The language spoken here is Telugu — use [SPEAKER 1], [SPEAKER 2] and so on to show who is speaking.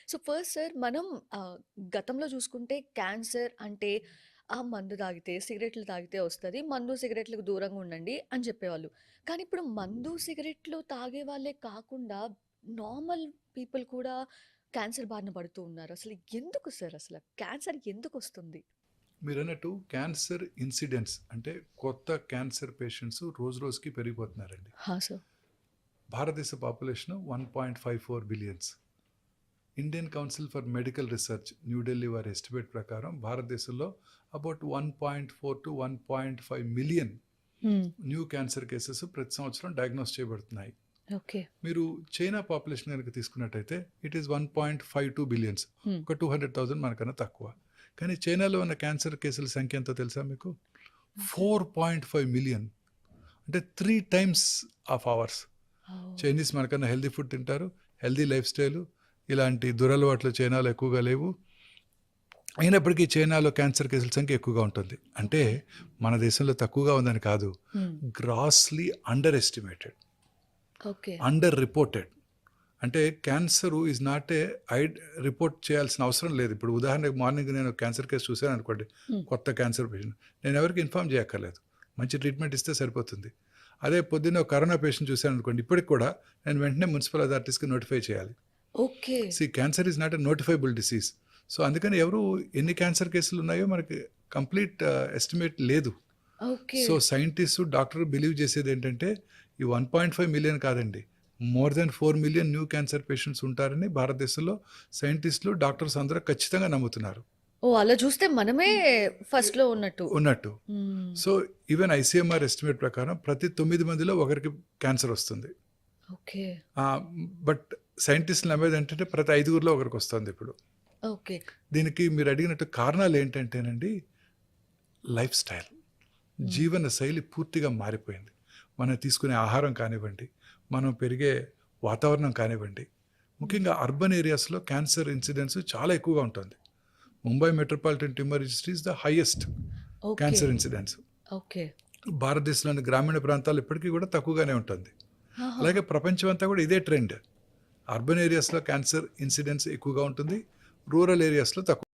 [SPEAKER 1] సో ఫస్ట్ సార్ మనం గతంలో చూసుకుంటే క్యాన్సర్ అంటే మందు తాగితే, సిగరెట్లు తాగితే వస్తది. మందు, సిగరెట్లకు దూరంగా ఉండండి అని చెప్పేవాళ్ళు. కానీ ఇప్పుడు మందు, సిగరెట్లు తాగే వాళ్ళే కాకుండా నార్మల్ పీపుల్ కూడా క్యాన్సర్ బారిన పడుతూ ఉన్నారు. అసలు ఎందుకు సార్ అసల? క్యాన్సర్ ఎందుకొస్తుంది?
[SPEAKER 2] మీరన్నట్టు క్యాన్సర్ ఇన్సిడెంట్స్ అంటే కొత్త క్యాన్సర్ పేషెంట్స్ రోజు రోజుకి పెరిగిపోతున్నారండి.
[SPEAKER 1] సార్.
[SPEAKER 2] భారతదేశ population 1.54 billions. Indian council for medical research New Delhi వారి ఎస్టిమేట్ ప్రకారం భారతదేశంలో అబౌట్ 1.4 టు 1.5 మిలియన్
[SPEAKER 1] హ్మ్.
[SPEAKER 2] న్యూ క్యాన్సర్ కేసెస్ ప్రతి సంవత్సరం డయాగ్నోస్ చేయబడుతున్నాయి.
[SPEAKER 1] ఓకే.
[SPEAKER 2] మీరు చైనా పాపులేషన్ కనుక తీసుకున్నట్టయితే ఇట్ ఈస్ 1.52 బిలియన్స్.
[SPEAKER 1] హ్మ్.
[SPEAKER 2] ఒక 200,000 మనకన్నా తక్కువ. కానీ చైనాలో ఉన్న క్యాన్సర్ కేసుల సంఖ్య ఎంతో తెలుసా మీకు? 4.5 మిలియన్. అంటే 3 times of hours.
[SPEAKER 1] Oh!
[SPEAKER 2] Chinese మనకన్నా హెల్దీ ఫుడ్ తింటారు, హెల్దీ లైఫ్ స్టైలు, ఇలాంటి దురలవాట్లు చైనాలో ఎక్కువగా లేవు. అయినప్పటికీ చైనాలో క్యాన్సర్ కేసుల సంఖ్య ఎక్కువగా ఉంటుంది. అంటే మన దేశంలో తక్కువగా ఉందని కాదు,
[SPEAKER 1] hmm.
[SPEAKER 2] Grossly under estimated,
[SPEAKER 1] okay.
[SPEAKER 2] Under reported. అంటే cancer is not a report చేయాల్సిన అవసరం లేదు. ఇప్పుడు ఉదాహరణకు మార్నింగ్ నేను క్యాన్సర్ కేసు చూశాను అనుకోండి,
[SPEAKER 1] హ్మ్.
[SPEAKER 2] కొత్త క్యాన్సర్ పేషెంట్, నేను ఎవరికి ఇన్ఫార్మ్ చేయక్కర్లేదు, మంచి ట్రీట్మెంట్ ఇస్తే సరిపోతుంది. అదే పొద్దున్న కరోనా పేషెంట్ చూశాను అనుకోండి, ఇప్పటికి కూడా నేను వెంటనే మున్సిపల్ అథారిటీస్కి నోటిఫై చేయాలి.
[SPEAKER 1] Okay.
[SPEAKER 2] Cancer is not a notifiable disease. So అందుకని ఎవరు ఎన్ని క్యాన్సర్ కేసులు ఉన్నాయో మనకి కంప్లీట్ ఎస్టిమేట్ లేదు.
[SPEAKER 1] Okay.
[SPEAKER 2] So scientist doctor believe చేసేది ఏంటంటే ఈ 1.5 మిలియన్ కాదండి, more than 4 million new cancer patients ఉంటారని భారతదేశంలో సైంటిస్టులు, డాక్టర్స్ అందరూ ఖచ్చితంగా నమ్ముతున్నారు
[SPEAKER 1] ఓహ్! అలా చూస్తే మనమే ఫస్ట్‌లో ఉన్నట్టు.
[SPEAKER 2] ఉన్నట్టు.
[SPEAKER 1] హ్మ్.
[SPEAKER 2] సో ఈవెన్ ఐసీఎంఆర్ ఎస్టిమేట్ ప్రకారం ప్రతి 9 మందిలో ఒకరికి క్యాన్సర్ వస్తుంది.
[SPEAKER 1] ఓకే.
[SPEAKER 2] బట్ సైంటిస్టులు నమ్మేది ఏంటంటే ప్రతి 5గురిలో ఒకరికి వస్తుంది ఇప్పుడు.
[SPEAKER 1] ఓకే.
[SPEAKER 2] దీనికి మీరు అడిగినట్టు కారణాలు ఏంటంటేనండి, లైఫ్ స్టైల్, జీవన శైలి పూర్తిగా మారిపోయింది. మనం తీసుకునే ఆహారం కానివ్వండి, మనం పెరిగే వాతావరణం కానివ్వండి, ముఖ్యంగా అర్బన్ ఏరియాస్లో క్యాన్సర్ ఇన్సిడెన్స్ చాలా ఎక్కువగా ఉంటుంది. Mumbai metropolitan tumour registry is the highest
[SPEAKER 1] okay.
[SPEAKER 2] Cancer incidence.
[SPEAKER 1] Okay.
[SPEAKER 2] భారతదేశంలోని గ్రామీణ ప్రాంతాలు ఇప్పటికీ కూడా తక్కువగానే ఉంటుంది.
[SPEAKER 1] ఆహా!
[SPEAKER 2] అలాగే ప్రపంచం అంతా కూడా ఇదే ట్రెండ్. అర్బన్ ఏరియాస్లో క్యాన్సర్ ఇన్సిడెన్స్ ఎక్కువగా ఉంటుంది, రూరల్ ఏరియాస్లో తక్కువ.